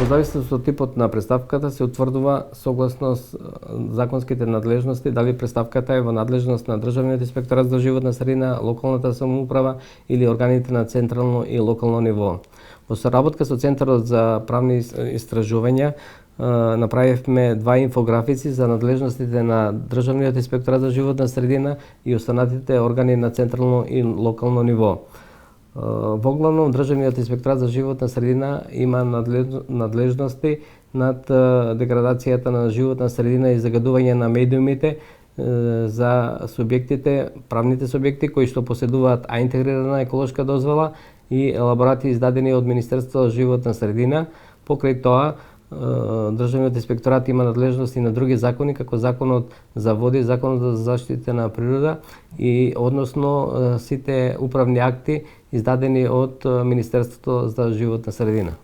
зависност од типот на преставката се утврдува согласно законските надлежности дали преставката е во надлежност на Државниот инспекторат за животна средина, локалната самоуправа или органите на централно и локално ниво. Во соработка со Центарот за правни истражувања направивме 2 инфографици за надлежностите на Државниот инспекторат за животна средина и останатите органи на централно и локално ниво. Во главно, Државниот инспекторат за животна средина има надлежности над деградацијата на животна средина и загадување на медиумите за субјектите, правните субјекти кои што поседуваат интегрирана еколошка дозвола и елаборати издадени од Министерството за животна средина. Покрај тоа, Државниот инспекторат има надлежности на други закони, како Законот за води, Законот за заштита на природа и односно сите управни акти издадени од Министерството за животна средина.